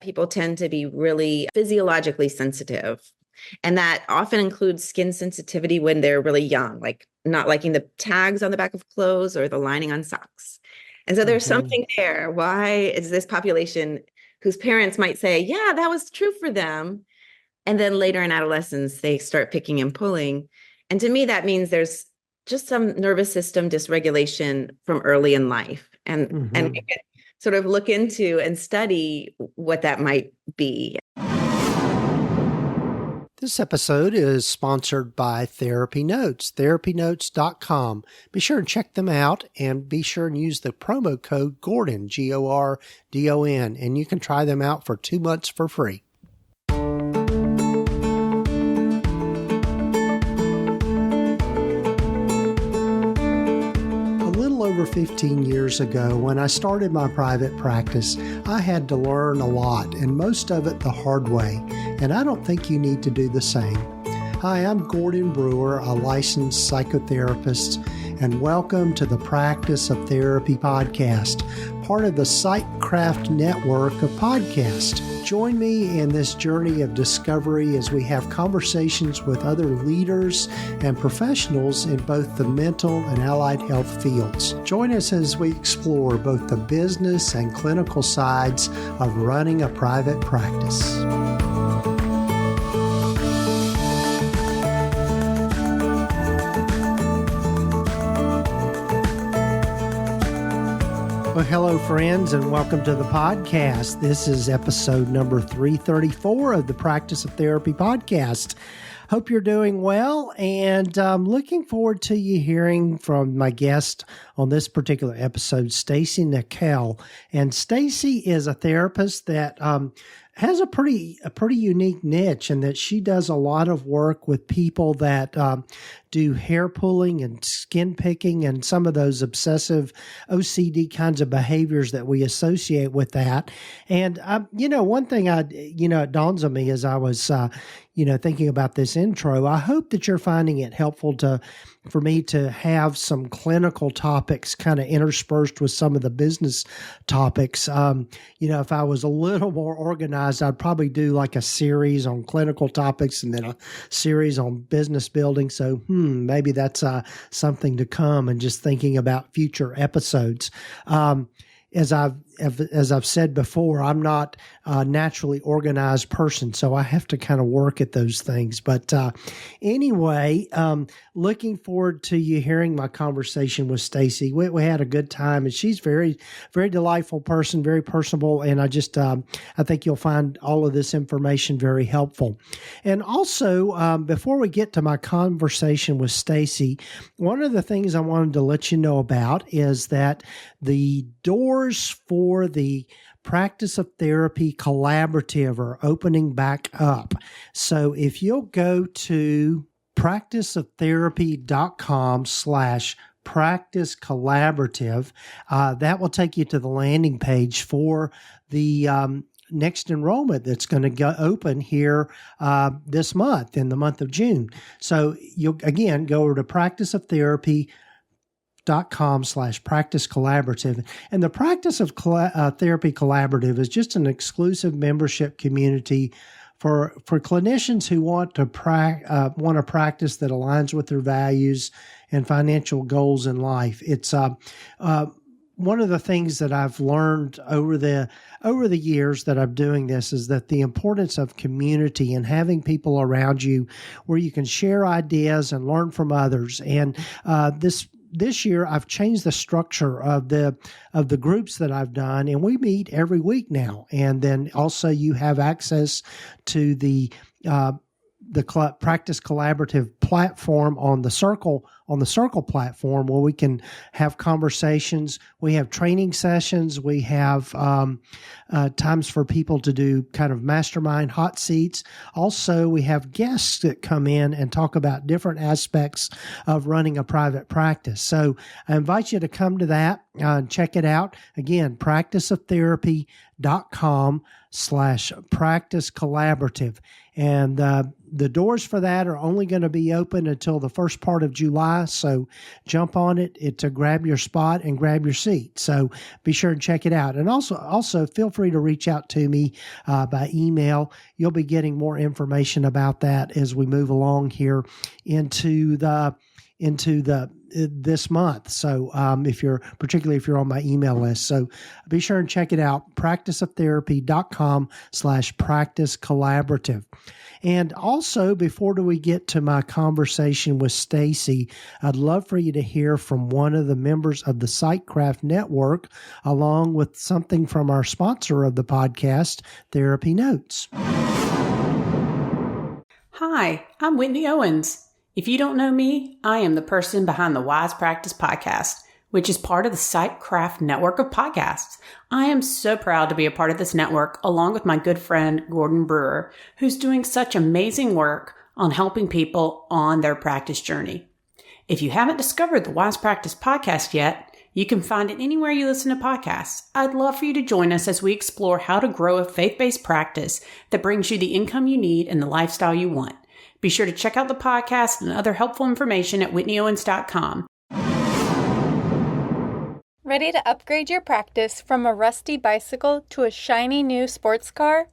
people tend to be really physiologically sensitive. And that often includes skin sensitivity when they're really young, like not liking the tags on the back of clothes or the lining on socks. And so there's something there. Why is this population whose parents might say, yeah, that was true for them? And then later in adolescence, they start picking and pulling. And to me, that means there's just some nervous system dysregulation from early in life. And we can sort of look into and study what that might be. This episode is sponsored by TherapyNotes, therapynotes.com. Be sure and check them out and be sure and use the promo code Gordon, Gordon, and you can try them out for 2 months for free. Over 15 years ago, when I started my private practice, I had to learn a lot, and most of it the hard way, and I don't think you need to do the same. Hi, I'm Gordon Brewer, a licensed psychotherapist, and welcome to the Practice of Therapy podcast, part of the Psychcraft network of podcasts. Join me in this journey of discovery as we have conversations with other leaders and professionals in both the mental and allied health fields. Join us as we explore both the business and clinical sides of running a private practice. Well, hello, friends, and welcome to the podcast. This is episode number 334 of the Practice of Therapy podcast. Hope you're doing well, and I'm looking forward to you hearing from my guest on this particular episode, Stacy Nakell. And Stacy is a therapist that has a pretty unique niche in that she does a lot of work with people that do hair pulling and skin picking and some of those obsessive OCD kinds of behaviors that we associate with that. And, one thing it dawns on me as I was, thinking about this intro, I hope that you're finding it helpful for me to have some clinical topics kind of interspersed with some of the business topics. If I was a little more organized, I'd probably do like a series on clinical topics and then a series on business building. So, maybe that's something to come, and just thinking about future episodes. As I've said before, I'm not a naturally organized person, so I have to kind of work at those things. But anyway, looking forward to you hearing my conversation with Stacy. We had a good time, and she's very, very delightful person, very personable, and I think you'll find all of this information very helpful. And also, before we get to my conversation with Stacy, one of the things I wanted to let you know about is that the doors for the Practice of Therapy Collaborative are opening back up. So if you'll go to practiceoftherapy.com/practice collaborative, that will take you to the landing page for the next enrollment that's going to go open here this month, in the month of June. So you'll, again, go over to practiceoftherapy.com/practice collaborative. And the Practice of Therapy Collaborative is just an exclusive membership community for clinicians who want a practice that aligns with their values and financial goals in life. It's one of the things that I've learned over the years that I'm doing this is that the importance of community and having people around you where you can share ideas and learn from others. And this year, I've changed the structure of the groups that I've done, and we meet every week now. And then also, you have access to the Practice Collaborative platform on the Circle platform, where we can have conversations. We have training sessions. We have times for people to do kind of mastermind hot seats. Also, we have guests that come in and talk about different aspects of running a private practice. So I invite you to come to that and check it out. Again, practiceoftherapy.com/practice collaborative. And the doors for that are only going to be open until the first part of July. by. So jump on it to grab your spot and grab your seat. So be sure and check it out. And also feel free to reach out to me by email. You'll be getting more information about that as we move along here into this month. So particularly if you're on my email list. So be sure and check it out, practiceoftherapy.com/practice collaborative. And also, before we get to my conversation with Stacy, I'd love for you to hear from one of the members of the Psychcraft Network, along with something from our sponsor of the podcast, TherapyNotes. Hi, I'm Whitney Owens. If you don't know me, I am the person behind the Wise Practice podcast, which is part of the Psychcraft network of podcasts. I am so proud to be a part of this network, along with my good friend Gordon Brewer, who's doing such amazing work on helping people on their practice journey. If you haven't discovered the Wise Practice podcast yet, you can find it anywhere you listen to podcasts. I'd love for you to join us as we explore how to grow a faith-based practice that brings you the income you need and the lifestyle you want. Be sure to check out the podcast and other helpful information at whitneyowens.com. Ready to upgrade your practice from a rusty bicycle to a shiny new sports car?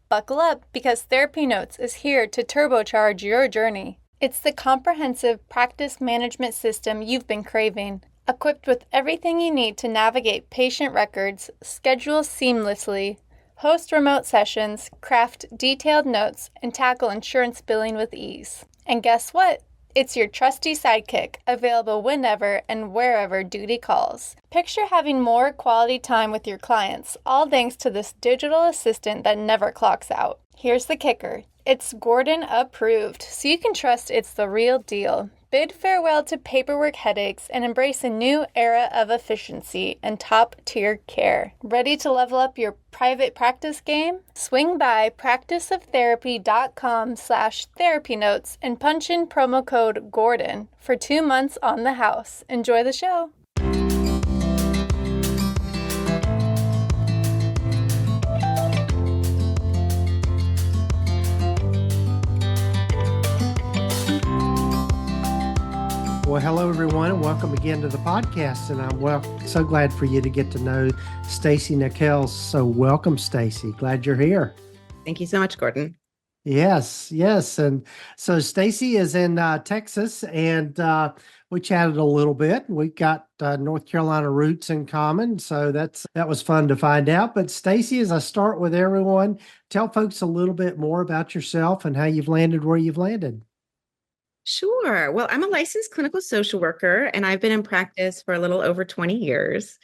Buckle up, because TherapyNotes is here to turbocharge your journey. It's the comprehensive practice management system you've been craving, equipped with everything you need to navigate patient records, schedule seamlessly, host remote sessions, craft detailed notes, and tackle insurance billing with ease. And guess what? It's your trusty sidekick, available whenever and wherever duty calls. Picture having more quality time with your clients, all thanks to this digital assistant that never clocks out. Here's the kicker. It's Gordon approved, so you can trust it's the real deal. Bid farewell to paperwork headaches and embrace a new era of efficiency and top-tier care. Ready to level up your private practice game? Swing by practiceoftherapy.com/therapynotes and punch in promo code GORDON for 2 months on the house. Enjoy the show. Well, hello, everyone, and welcome again to the podcast. And I'm so glad for you to get to know Stacy Nakell. So welcome, Stacy. Glad you're here. Thank you so much, Gordon. Yes. And so Stacy is in Texas, and we chatted a little bit. We got North Carolina roots in common, so that was fun to find out. But Stacy, as I start with everyone, tell folks a little bit more about yourself and how you've landed where you've landed. Sure. Well, I'm a licensed clinical social worker, and I've been in practice for a little over 20 years.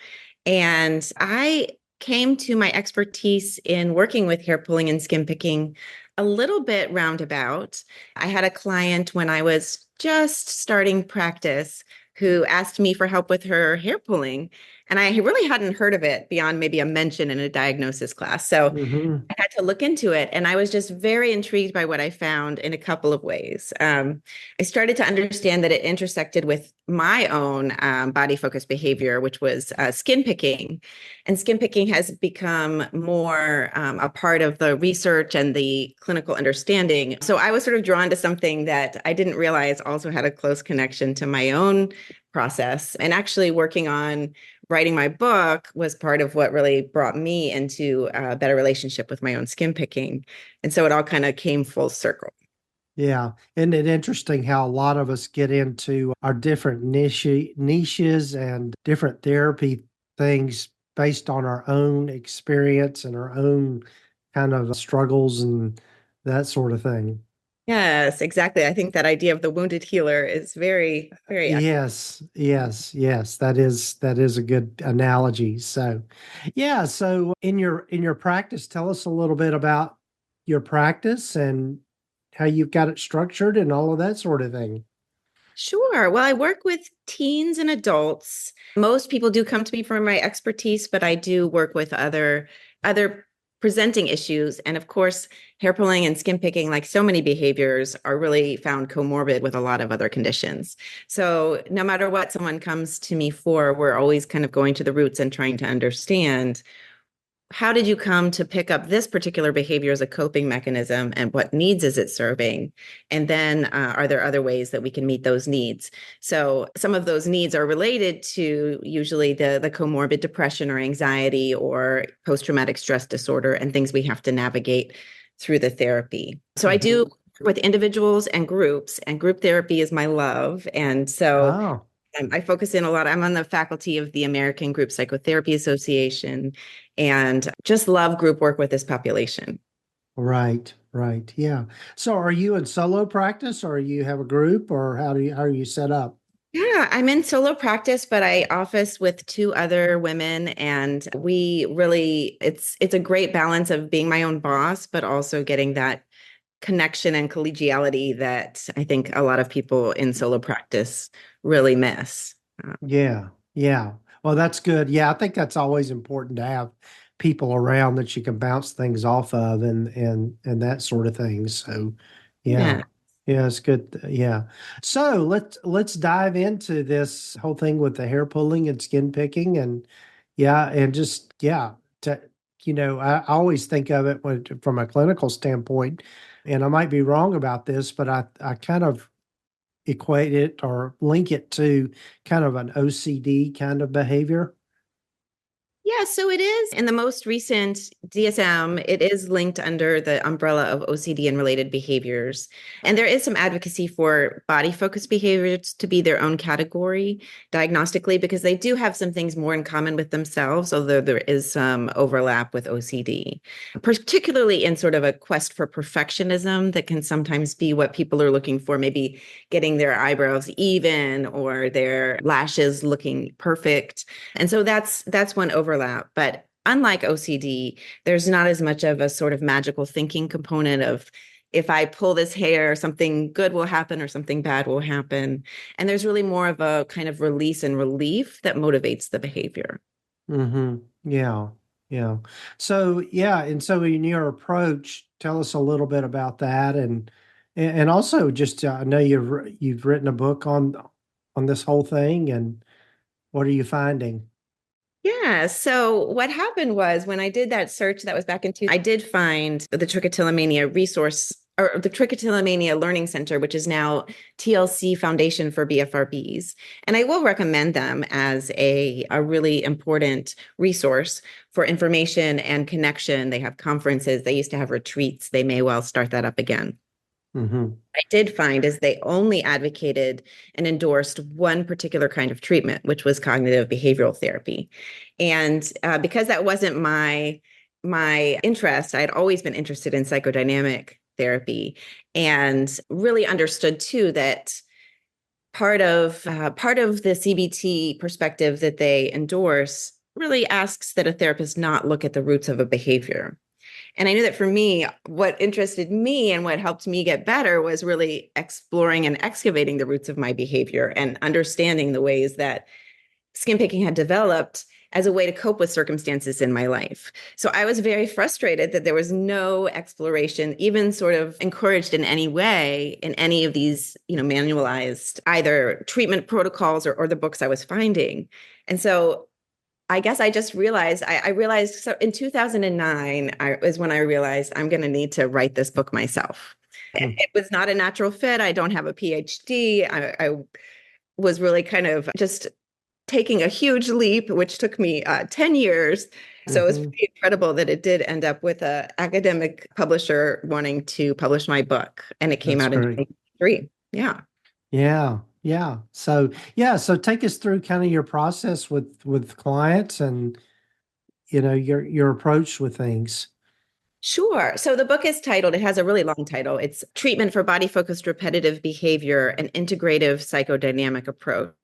And I came to my expertise in working with hair pulling and skin picking a little bit roundabout. I had a client when I was just starting practice who asked me for help with her hair pulling. And I really hadn't heard of it beyond maybe a mention in a diagnosis class. So I had to look into it. And I was just very intrigued by what I found in a couple of ways. I started to understand that it intersected with my own body-focused behavior, which was skin picking. And skin picking has become more a part of the research and the clinical understanding. So I was sort of drawn to something that I didn't realize also had a close connection to my own process. And actually working on writing my book was part of what really brought me into a better relationship with my own skin picking. And so it all kind of came full circle. Yeah. Isn't it interesting how a lot of us get into our different niches and different therapy things based on our own experience and our own kind of struggles and that sort of thing. Yes, exactly. I think that idea of the wounded healer is very, very accurate. Yes. That is a good analogy. So, yeah. So in your practice, tell us a little bit about your practice and how you've got it structured and all of that sort of thing. Sure. Well, I work with teens and adults. Most people do come to me for my expertise, but I do work with other presenting issues. And of course, hair pulling and skin picking, like so many behaviors, are really found comorbid with a lot of other conditions. So no matter what someone comes to me for, we're always kind of going to the roots and trying to understand how did you come to pick up this particular behavior as a coping mechanism, and what needs is it serving? And then are there other ways that we can meet those needs? So some of those needs are related to usually the comorbid depression or anxiety or post-traumatic stress disorder and things we have to navigate through the therapy. So I do with individuals and group therapy is my love. And so Oh, I focus in a lot. I'm on the faculty of the American Group Psychotherapy Association and just love group work with this population. right, right. Yeah. So are you in solo practice or you have a group or how are you set up? Yeah, I'm in solo practice, but I office with two other women, and we really it's a great balance of being my own boss, but also getting that connection and collegiality that I think a lot of people in solo practice really miss. Yeah. Yeah. Well, that's good. Yeah, I think that's always important to have people around that you can bounce things off of and that sort of thing. So, yeah. Yeah. Yeah, it's good. Yeah. So, let's dive into this whole thing with the hair pulling and skin picking and yeah, and just yeah, to, I always think of it from a clinical standpoint, and I might be wrong about this, but I kind of equate it or link it to kind of an OCD kind of behavior. Yeah, so it is in the most recent DSM, it is linked under the umbrella of OCD and related behaviors. And there is some advocacy for body focused behaviors to be their own category diagnostically, because they do have some things more in common with themselves, although there is some overlap with OCD, particularly in sort of a quest for perfectionism that can sometimes be what people are looking for, maybe getting their eyebrows even or their lashes looking perfect. And so that's one overlap. But unlike OCD, there's not as much of a sort of magical thinking component of if I pull this hair, something good will happen or something bad will happen. And there's really more of a kind of release and relief that motivates the behavior. Mm-hmm. Yeah. Yeah. So yeah, and so in your approach, tell us a little bit about that, and also just I know you've written a book on this whole thing, and what are you finding? Yeah. So what happened was when I did that search, that was back in I did find the Trichotillomania resource or the Trichotillomania Learning Center, which is now TLC Foundation for BFRBs. And I will recommend them as a really important resource for information and connection. They have conferences. They used to have retreats. They may well start that up again. Mm-hmm. I did find is they only advocated and endorsed one particular kind of treatment, which was cognitive behavioral therapy. And because that wasn't my interest, I had always been interested in psychodynamic therapy and really understood too that part of the CBT perspective that they endorse really asks that a therapist not look at the roots of a behavior. And I knew that for me, what interested me and what helped me get better was really exploring and excavating the roots of my behavior and understanding the ways that skin picking had developed as a way to cope with circumstances in my life. So I was very frustrated that there was no exploration, even sort of encouraged in any way in any of these, manualized either treatment protocols or the books I was finding. And so I guess I just realized, I realized so in 2009 was when I realized I'm going to need to write this book myself. It was not a natural fit. I don't have a PhD. I was really kind of just taking a huge leap, which took me 10 years. So it was pretty incredible that it did end up with an academic publisher wanting to publish my book. And it came That's out in great. 2023. Yeah. Yeah, yeah. So yeah, so take us through kind of your process with clients and your approach with things. Sure. So the book is titled, it has a really long title. It's Treatment for Body Focused Repetitive Behavior, an Integrative Psychodynamic Approach.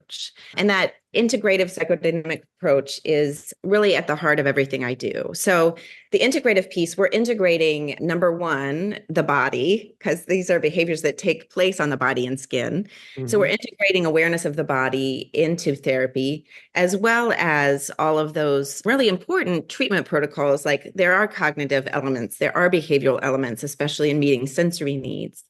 And that integrative psychodynamic approach is really at the heart of everything I do. So the integrative piece, we're integrating number one, the body, because these are behaviors that take place on the body and skin. So we're integrating awareness of the body into therapy, as well as all of those really important treatment protocols. Like there are cognitive elements, there are behavioral elements, especially in meeting sensory needs.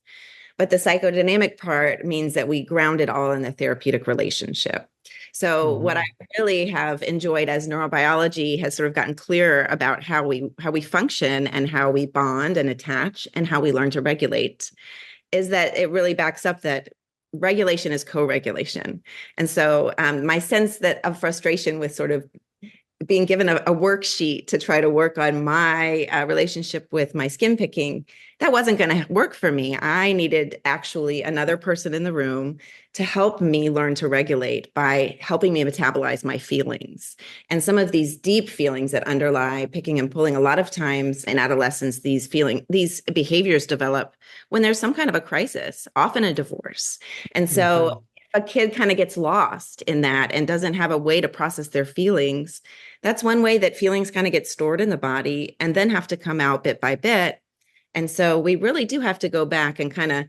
But the psychodynamic part means that we ground it all in the therapeutic relationship. So what I Mm-hmm. really have enjoyed as neurobiology has sort of gotten clearer about how we function and how we bond and attach and how we learn to regulate is that it really backs up that regulation is co-regulation. And so my sense that of frustration with sort of being given a worksheet to try to work on my relationship with my skin picking, that wasn't going to work for me. I needed actually another person in the room to help me learn to regulate by helping me metabolize my feelings. And some of these deep feelings that underlie picking and pulling, a lot of times in adolescence, these behaviors develop when there's some kind of a crisis, often a divorce. And Mm-hmm. so a kid kind of gets lost in that and doesn't have a way to process their feelings. That's one way that feelings kind of get stored in the body and then have to come out bit by bit. And so we really do have to go back and kind of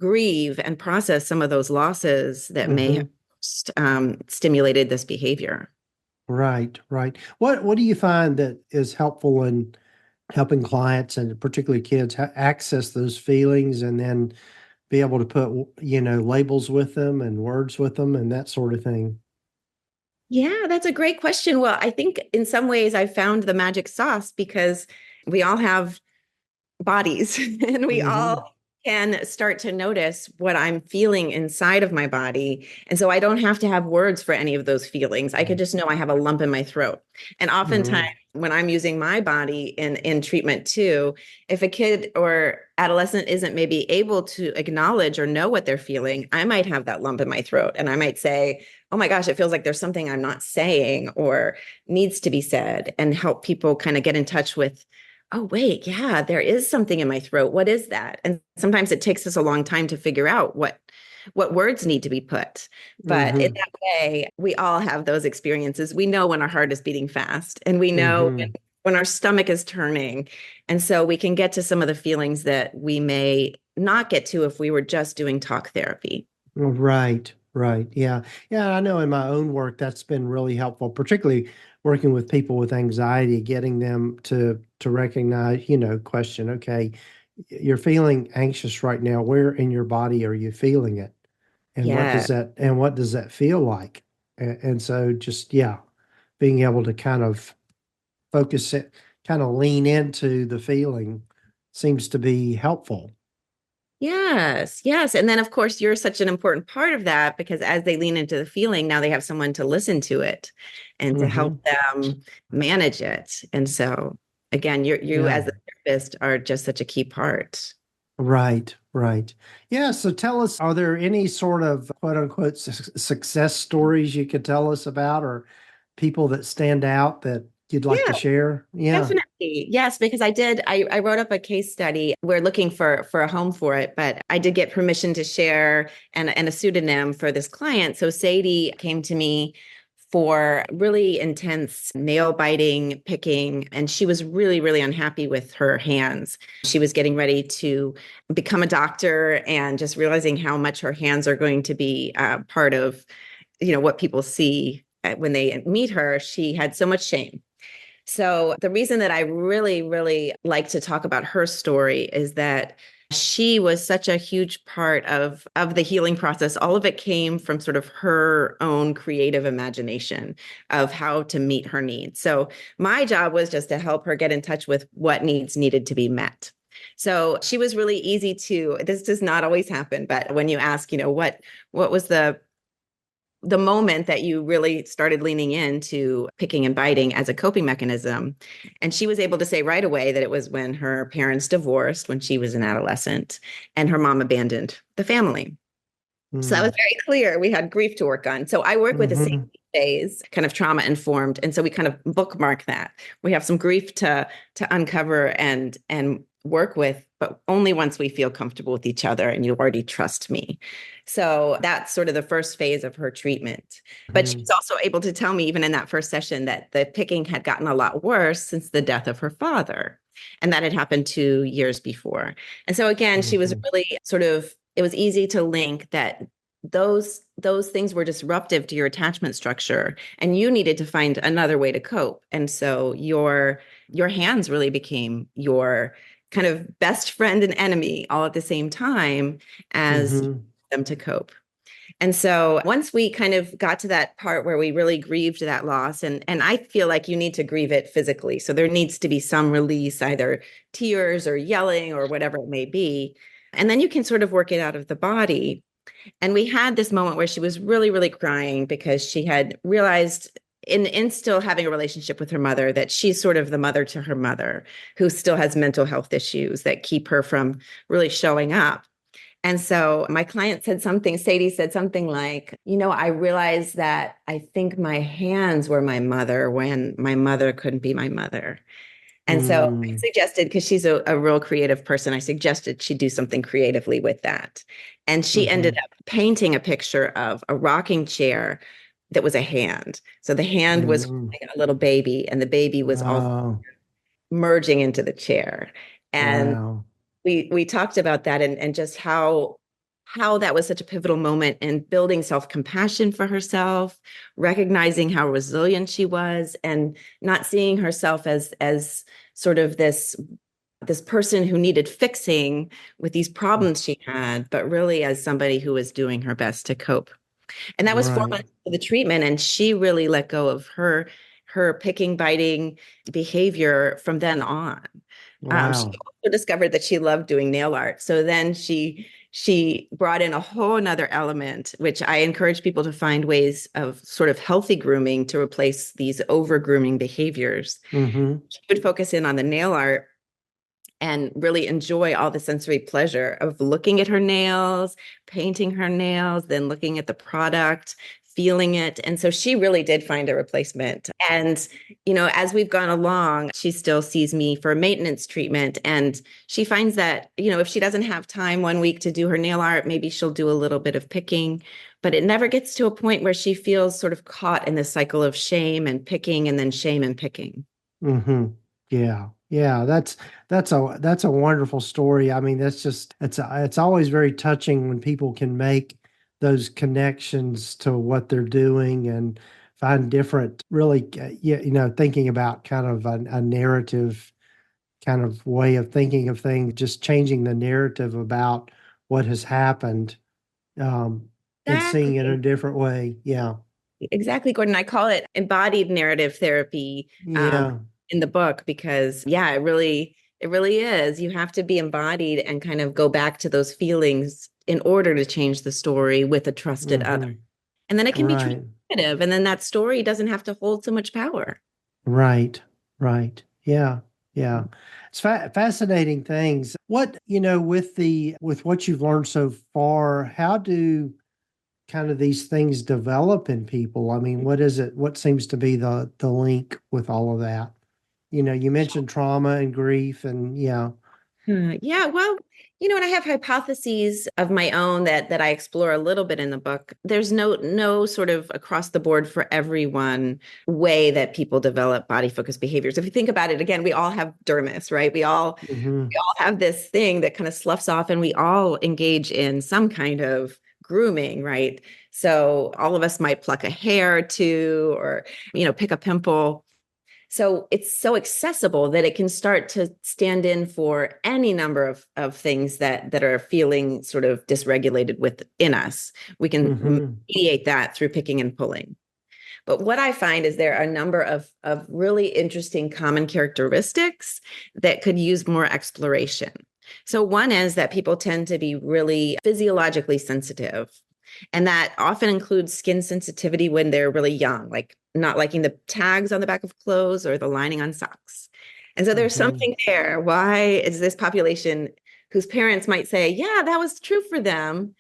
grieve and process some of those losses that may Mm-hmm. have stimulated this behavior. Right, right. What do you find that is helpful in helping clients and particularly kids access those feelings and then be able to put, labels with them and words with them and that sort of thing? Yeah, that's a great question. Well, I think in some ways I found the magic sauce because we all have bodies and we Mm-hmm. all can start to notice what I'm feeling inside of my body. And so I don't have to have words for any of those feelings. I could just know I have a lump in my throat. And oftentimes Mm-hmm. when I'm using my body in treatment too, if a kid or adolescent isn't maybe able to acknowledge or know what they're feeling, I might have that lump in my throat and I might say, oh my gosh, it feels like there's something I'm not saying or needs to be said, and help people kind of get in touch with, oh, wait, yeah, there is something in my throat. What is that? And sometimes it takes us a long time to figure out what words need to be put. But in Mm-hmm. that way, we all have those experiences. We know when our heart is beating fast and we know Mm-hmm. when our stomach is turning. And so we can get to some of the feelings that we may not get to if we were just doing talk therapy. Right, right. Yeah. Yeah, I know in my own work that's been really helpful, particularly working with people with anxiety, getting them to recognize, question, okay, you're feeling anxious right now. Where in your body are you feeling it? And Yeah. what does that feel like? And so just yeah, being able to kind of focus it, kind of lean into the feeling seems to be helpful. Yes, yes. And then, of course, you're such an important part of that because as they lean into the feeling, now they have someone to listen to it and to help Hmm. them manage it. And so, again, you Yeah. as the therapist are just such a key part. Right, right. Yeah. So tell us, are there any sort of quote unquote success stories you could tell us about or people that stand out that you'd like to Yeah, share? Yeah. definitely. Yes, because I wrote up a case study. We're looking for a home for it, but I did get permission to share and a pseudonym for this client. So Sadie came to me for really intense nail biting, picking, and she was really, really unhappy with her hands. She was getting ready to become a doctor and just realizing how much her hands are going to be part of, what people see when they meet her. She had so much shame. So the reason that I really, really like to talk about her story is that she was such a huge part of the healing process. All of it came from sort of her own creative imagination of how to meet her needs. So my job was just to help her get in touch with what needs needed to be met. So she was really easy to, this does not always happen, but when you ask, what was the moment that you really started leaning into picking and biting as a coping mechanism. And she was able to say right away that it was when her parents divorced when she was an adolescent and her mom abandoned the family. So that was Mm. very clear. We had grief to work on. So I work with the same Hmm. phase, kind of trauma informed. And so we kind of bookmark that. We have some grief to uncover and work with, but only once we feel comfortable with each other and you already trust me. So that's sort of the first phase of her treatment. But Hmm. she's also able to tell me, even in that first session, that the picking had gotten a lot worse since the death of her father. And that had happened 2 years before. And so again, she was Hmm. really sort of, it was easy to link that those things were disruptive to your attachment structure and you needed to find another way to cope. And so your hands really became your kind of best friend and enemy all at the same time as Hmm. them to cope. And so once we kind of got to that part where we really grieved that loss, and I feel like you need to grieve it physically. So there needs to be some release, either tears or yelling or whatever it may be. And then you can sort of work it out of the body. And we had this moment where she was really, really crying because she had realized in still having a relationship with her mother that she's sort of the mother to her mother who still has mental health issues that keep her from really showing up. And so my client said something, Sadie said something like, I realized that I think my hands were my mother when my mother couldn't be my mother. And so I Mm. suggested, because she's a real creative person, I suggested she do something creatively with that. And she ended Mhm. up painting a picture of a rocking chair that was a hand. So the hand was Mm. holding a little baby, and the baby was also Oh, merging into the chair. And wow. we talked about that, and just how that was such a pivotal moment in building self-compassion for herself, recognizing how resilient she was, and not seeing herself as sort of this person who needed fixing with these problems she had, but really as somebody who was doing her best to cope. And that was four Right. months of the treatment, and she really let go of her picking, biting behavior from then on. She Wow. also discovered that she loved doing nail art. So then she brought in a whole another element, which I encourage people to find ways of sort of healthy grooming to replace these over grooming behaviors. Mm-hmm. She would focus in on the nail art and really enjoy all the sensory pleasure of looking at her nails, painting her nails, then looking at the product, feeling it. And so she really did find a replacement. And, as we've gone along, she still sees me for maintenance treatment. And she finds that, if she doesn't have time one week to do her nail art, maybe she'll do a little bit of picking, but it never gets to a point where she feels sort of caught in this cycle of shame and picking and then shame and picking. Mm-hmm. Yeah. Yeah. That's a wonderful story. I mean, it's always very touching when people can make those connections to what they're doing and find different, really, thinking about kind of a narrative kind of way of thinking of things, just changing the narrative about what has happened, um, and seeing it in a Exactly. different way. Yeah. Exactly, Gordon. I call it embodied narrative therapy Yeah. in the book because, yeah, it really is. You have to be embodied and kind of go back to those feelings in order to change the story with a trusted other. Mm-hmm. And then it can be Right. transformative, and then that story doesn't have to hold so much power. Right. Right. Yeah. Yeah. It's fascinating things. What, with what you've learned so far, how do kind of these things develop in people? I mean, what is it? What seems to be the link with all of that? You mentioned trauma and grief and yeah. Yeah, well, and I have hypotheses of my own that I explore a little bit in the book. There's no sort of across the board for everyone way that people develop body focused behaviors. If you think about it, again, we all have dermis, right? We all Mm-hmm. we all have this thing that kind of sloughs off, and we all engage in some kind of grooming, right? So all of us might pluck a hair or two, or pick a pimple. So it's so accessible that it can start to stand in for any number of things that are feeling sort of dysregulated within us. We can Mm-hmm. mediate that through picking and pulling. But what I find is there are a number of really interesting common characteristics that could use more exploration. So one is that people tend to be really physiologically sensitive. And that often includes skin sensitivity when they're really young, like not liking the tags on the back of clothes or the lining on socks. And so there's Mm-hmm. something there. Why is this population whose parents might say, yeah, that was true for them?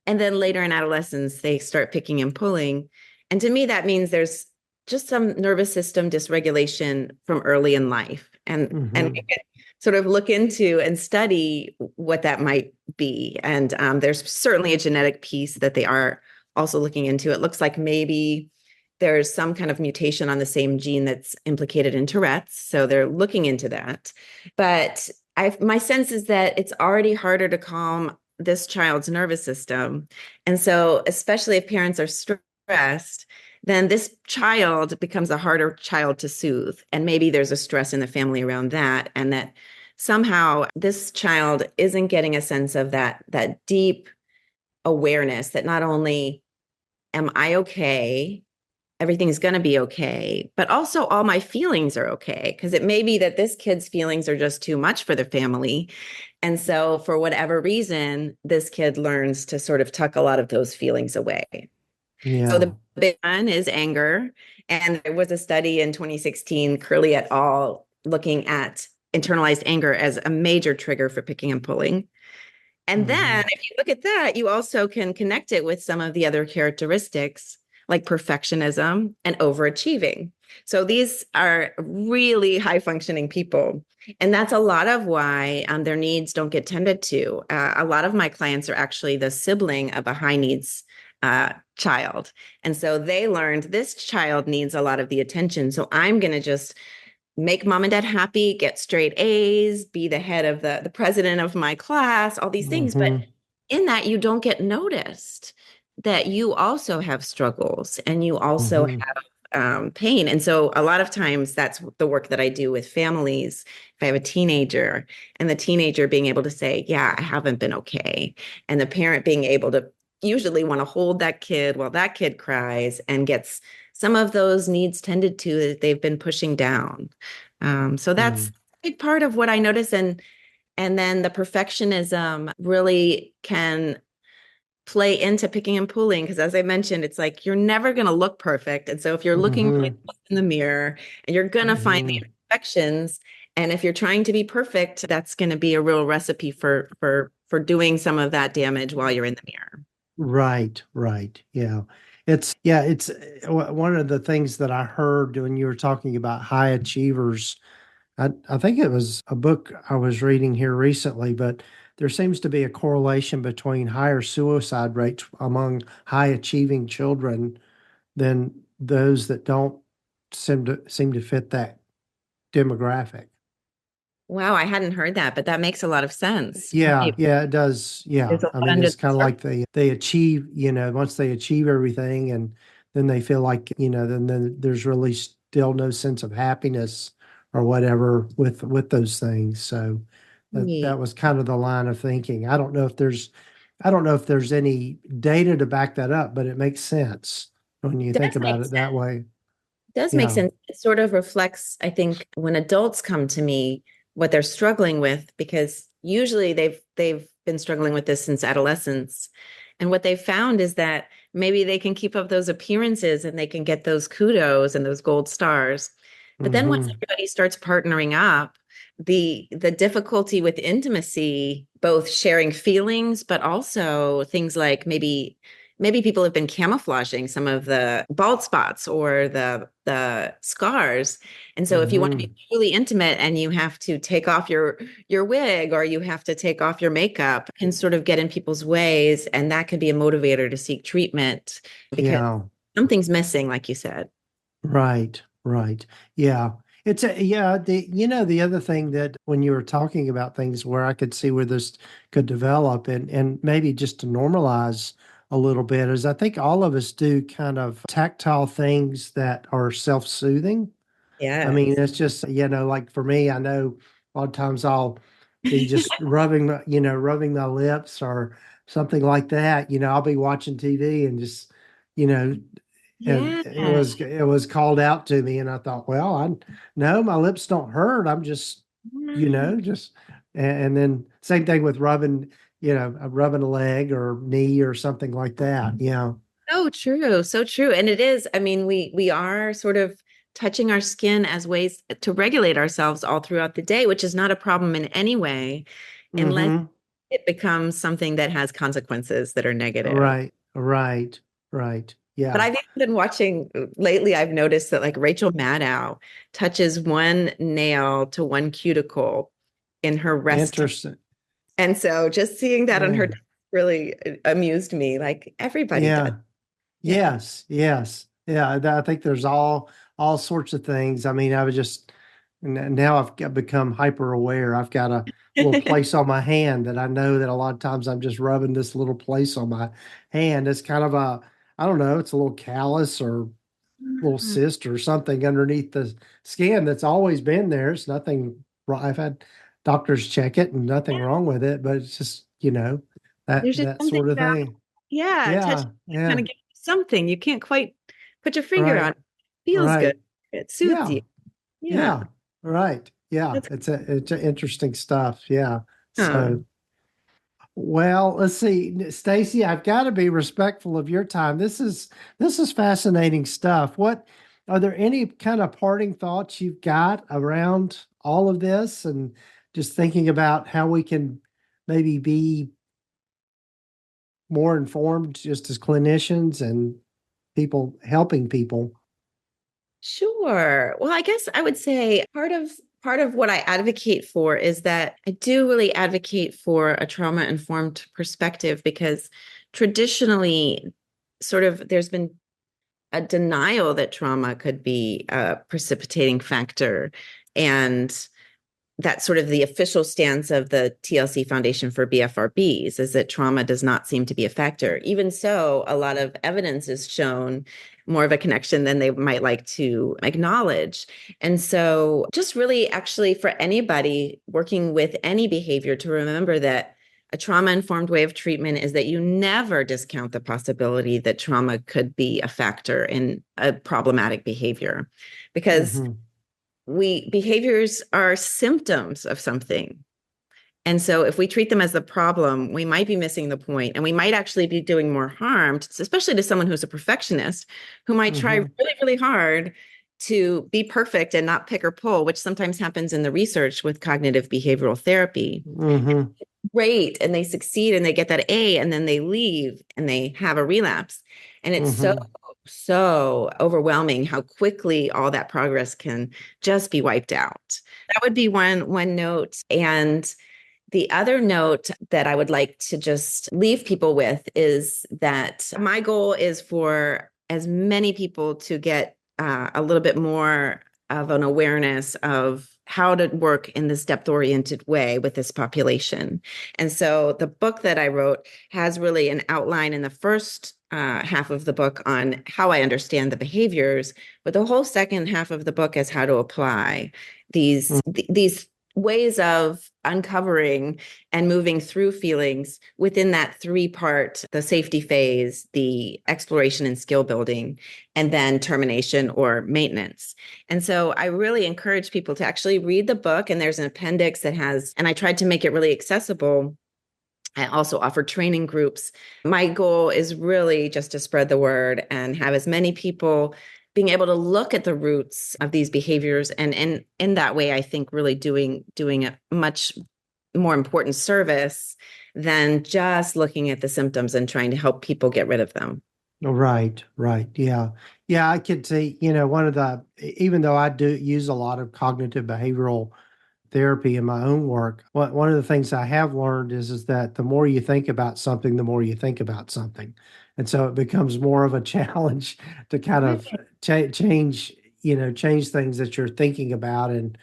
And then later in adolescence, they start picking and pulling. And to me, that means there's just some nervous system dysregulation from early in life. And Mm-hmm. we could sort of look into and study what that might be. And there's certainly a genetic piece that they are also looking into. It looks like maybe there's some kind of mutation on the same gene that's implicated in Tourette's. So they're looking into that. But my sense is that it's already harder to calm this child's nervous system. And so, especially if parents are stressed, then this child becomes a harder child to soothe. And maybe there's a stress in the family around that. And that somehow this child isn't getting a sense of that deep awareness that not only am I okay, everything's going to be okay, but also all my feelings are okay. Because it may be that this kid's feelings are just too much for the family. And so, for whatever reason, this kid learns to sort of tuck a lot of those feelings away. So, Yeah. the big one is anger. And there was a study in 2016, Curley et al., looking at internalized anger as a major trigger for picking and pulling. And then Mhm. if you look at that, you also can connect it with some of the other characteristics like perfectionism and overachieving. So these are really high functioning people. And that's a lot of why their needs don't get tended to. A lot of my clients are actually the sibling of a high needs child. And so they learned this child needs a lot of the attention. So I'm going to just make mom and dad happy, get straight A's, be the head of the president of my class, all these things. But Mhm. in that, you don't get noticed that you also have struggles and you also Mhm. have pain. And so a lot of times that's the work that I do with families. If I have a teenager and the teenager being able to say, yeah, I haven't been okay. And the parent being able to usually want to hold that kid while that kid cries and gets some of those needs tended to that they've been pushing down. So that's Mhm. a big part of what I notice. And then the perfectionism really can play into picking and pulling because as I mentioned, it's like you're never going to look perfect. And so if you're looking really Mhm. close in the mirror and you're going to find the Mhm. imperfections, and if you're trying to be perfect, that's going to be a real recipe for doing some of that damage while you're in the mirror. Right, right. It's one of the things that I heard when you were talking about high achievers. I think it was a book I was reading here recently, but there seems to be a correlation between higher suicide rates among high achieving children than those that don't seem to fit that demographic. Wow, I hadn't heard that, but that makes a lot of sense. Yeah, Right. yeah, it does. Yeah. There's a I lot mean, under it's the kind of surface. like they achieve, once they achieve everything and then they feel like, then there's really still no sense of happiness or whatever with those things. So that was kind of the line of thinking. I don't know if there's any data to back that up, but it makes sense when you think Does about make it that way. does make Yeah. sense. It sort of reflects, I think, when adults come to me, what they're struggling with, because usually they've been struggling with this since adolescence. And what they've found is that maybe they can keep up those appearances and they can get those kudos and those gold stars. But then once Hmm. everybody starts partnering up, the difficulty with intimacy, both sharing feelings, but also things like maybe people have been camouflaging some of the bald spots or the scars. And so if you want to be Hmm. truly intimate and you have to take off your wig or you have to take off your makeup, it can sort of get in people's ways and that can be a motivator to seek treatment because Yeah. something's missing, like you said. Right, right. Yeah. The other thing that when you were talking about things where I could see where this could develop and maybe just to normalize a little bit is I think all of us do kind of tactile things that are self-soothing. I mean, Yes. it's just, like for me, I know a lot of times I'll be just rubbing my lips or something like that. I'll be watching TV and just, you know, and Yeah. it was called out to me and I thought, well, I no, my lips don't hurt. I'm just, just and then same thing with rubbing a leg or knee or something like that. Yeah. So true, so true. And it is, I mean, we are sort of touching our skin as ways to regulate ourselves all throughout the day, which is not a problem in any way, unless Mm-hmm. it becomes something that has consequences that are negative. Right. Right. Right. But Yeah. I've even been watching lately, I've noticed that like Rachel Maddow touches one nail to one cuticle in her rest time. Interesting. And so just seeing that on her Yeah. really amused me. Like everybody does. Yeah. Yeah. Yes, yes. Yeah, I think there's all sorts of things. I mean, I was just now become hyper aware. I've got a little place on my hand that I know that a lot of times I'm just rubbing this little place on my hand. It's kind of I don't know, it's a little callus or little cyst or something underneath the skin that's always been there. It's nothing wrong. I've had doctors check it and nothing wrong with it, but it's just, There's just that something sort of about thing. Yeah, touch Yeah. Yeah. kind of give you something. You can't quite put your finger on Right. it. Feels Right. good. It soothes Yeah. you. Yeah. Yeah. Right. Yeah. That's It's interesting stuff. Yeah. uh, So, well, let's see, Stacy, I've got to be respectful of your time. This is fascinating stuff. What are there any kind of parting thoughts you've got around all of this and just thinking about how we can maybe be more informed just as clinicians and people helping people? Sure. Well, I guess I would say part of what I advocate for is that I do really advocate for a trauma-informed perspective because traditionally sort of there's been a denial that trauma could be a precipitating factor. And that's sort of the official stance of the TLC Foundation for BFRBs is that trauma does not seem to be a factor. Even so, a lot of evidence is shown more of a connection than they might like to acknowledge. And so just really actually for anybody working with any behavior to remember that a trauma-informed way of treatment is that you never discount the possibility that trauma could be a factor in a problematic behavior because Hmm. behaviors are symptoms of something. And so if we treat them as the problem, we might be missing the point and we might actually be doing more harm, especially to someone who's a perfectionist who might try Hmm. really, really hard to be perfect and not pick or pull, which sometimes happens in the research with cognitive behavioral therapy. Hmm. Great. And they succeed and they get that A and then they leave and they have a relapse. And it's Hmm. so overwhelming how quickly all that progress can just be wiped out. That would be one note. And the other note that I would like to just leave people with is that my goal is for as many people to get a little bit more of an awareness of how to work in this depth-oriented way with this population. And so the book that I wrote has really an outline in the first half of the book on how I understand the behaviors, but the whole second half of the book is how to apply these ways of uncovering and moving through feelings within that three-part, the safety phase, the exploration and skill building, and then termination or maintenance. And so I really encourage people to actually read the book. And there's an appendix that has, and I tried to make it really accessible. I also offer training groups. My goal is really just to spread the word and have as many people being able to look at the roots of these behaviors and in that way, I think really doing a much more important service than just looking at the symptoms and trying to help people get rid of them. Right, right. Yeah. Yeah, I could see, even though I do use a lot of cognitive behavioral therapy in my own work, one of the things I have learned is that the more you think about something, the more you think about something. And so it becomes more of a challenge to kind of change things that you're thinking about and,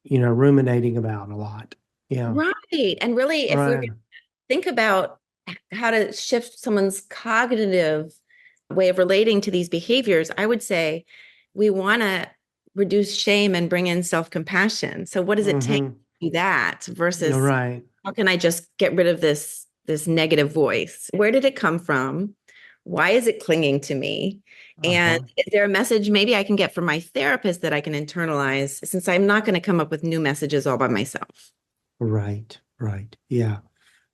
ruminating about a lot. Yeah. Right. And really, if we're going Right. to think about how to shift someone's cognitive way of relating to these behaviors, I would say we want to reduce shame and bring in self-compassion. So what does it take Mm-hmm. to do that versus Right. how can I just get rid of this negative voice? Where did it come from? Why is it clinging to me? And Uh-huh. is there a message maybe I can get from my therapist that I can internalize since I'm not going to come up with new messages all by myself? Right. Right. Yeah.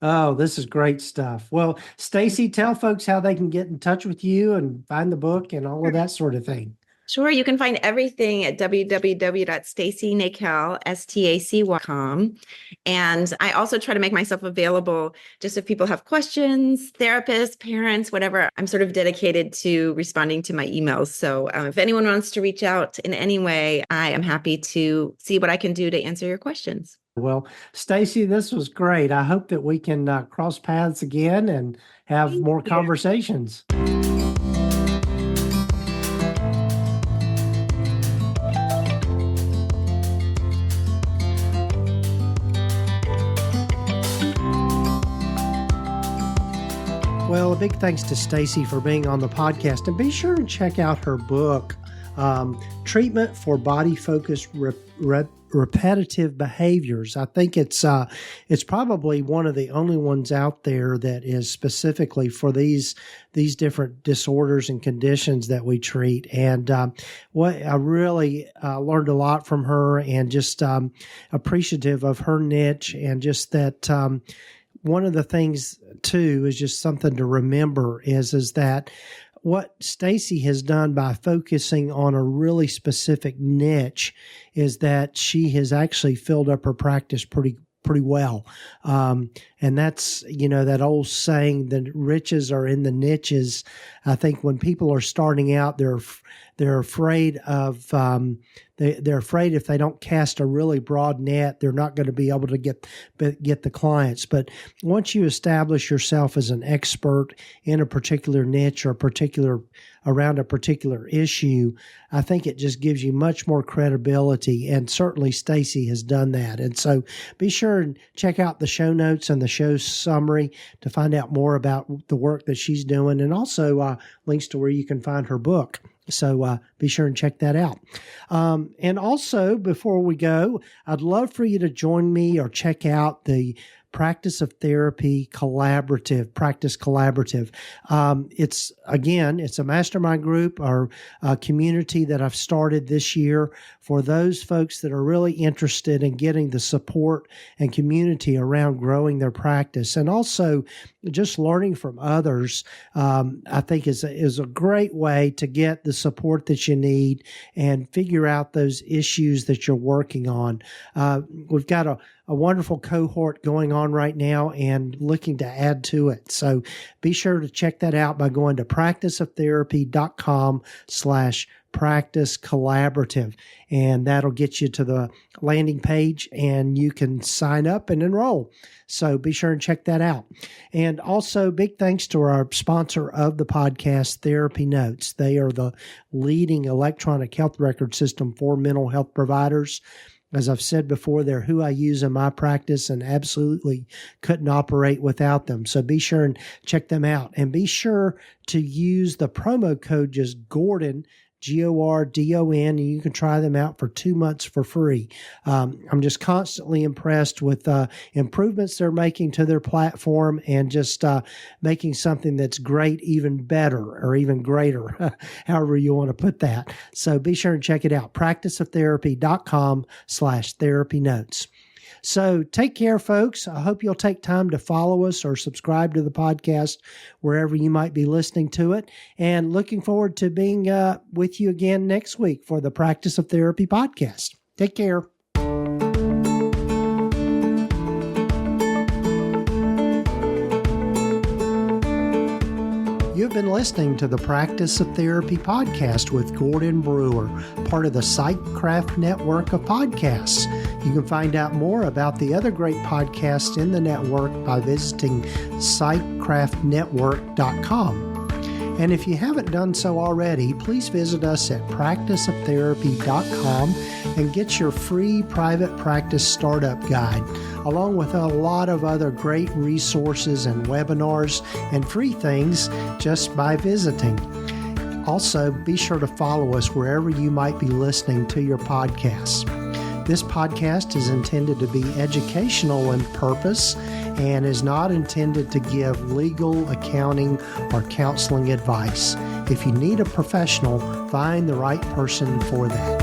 Oh, this is great stuff. Well, Stacy, tell folks how they can get in touch with you and find the book and all of that sort of thing. Sure, you can find everything at www.stacynakell.com. And I also try to make myself available just if people have questions, therapists, parents, whatever. I'm sort of dedicated to responding to my emails. So if anyone wants to reach out in any way, I am happy to see what I can do to answer your questions. Well, Stacy, this was great. I hope that we can cross paths again and have Thank more you. conversations. Well, a big thanks to Stacy for being on the podcast, and be sure and check out her book, Treatment for Body Focused repetitive behaviors. I think it's probably one of the only ones out there that is specifically for these different disorders and conditions that we treat. And what I really learned a lot from her, and just appreciative of her niche, and just that one of the things too is just something to remember is that what Stacy has done by focusing on a really specific niche is that she has actually filled up her practice pretty well. And that's, that old saying that riches are in the niches. I think when people are starting out, they're afraid of, they're afraid if they don't cast a really broad net, they're not going to be able to get the clients. But once you establish yourself as an expert in a particular niche or around a particular issue, I think it just gives you much more credibility. And certainly Stacy has done that. And so be sure and check out the show notes and the show summary to find out more about the work that she's doing, and also links to where you can find her book. So be sure and check that out. And also, before we go, I'd love for you to join me or check out the Practice of Therapy Practice Collaborative. It's a mastermind group or a community that I've started this year for those folks that are really interested in getting the support and community around growing their practice, and also just learning from others. I think is a great way to get the support that you need and figure out those issues that you're working on. We've got a wonderful cohort going on right now and looking to add to it. So be sure to check that out by going to practiceoftherapy.com/practice collaborative. And that'll get you to the landing page and you can sign up and enroll. So be sure and check that out. And also big thanks to our sponsor of the podcast, TherapyNotes. They are the leading electronic health record system for mental health providers. As I've said before, they're who I use in my practice and absolutely couldn't operate without them. So be sure and check them out. And be sure to use the promo code just Gordon, Gordon, and you can try them out for 2 months for free. I'm just constantly impressed with improvements they're making to their platform, and just making something that's great even better or even greater, however you want to put that. So be sure and check it out. practiceoftherapy.com/therapynotes. So take care, folks. I hope you'll take time to follow us or subscribe to the podcast wherever you might be listening to it. And looking forward to being with you again next week for the Practice of Therapy podcast. Take care. You've been listening to the Practice of Therapy podcast with Gordon Brewer, part of the PsychCraft network of podcasts. You can find out more about the other great podcasts in the network by visiting psychcraftnetwork.com. And if you haven't done so already, please visit us at practiceoftherapy.com and get your free private practice startup guide, along with a lot of other great resources and webinars and free things just by visiting. Also, be sure to follow us wherever you might be listening to your podcasts. This podcast is intended to be educational in purpose and is not intended to give legal, accounting, or counseling advice. If you need a professional, find the right person for that.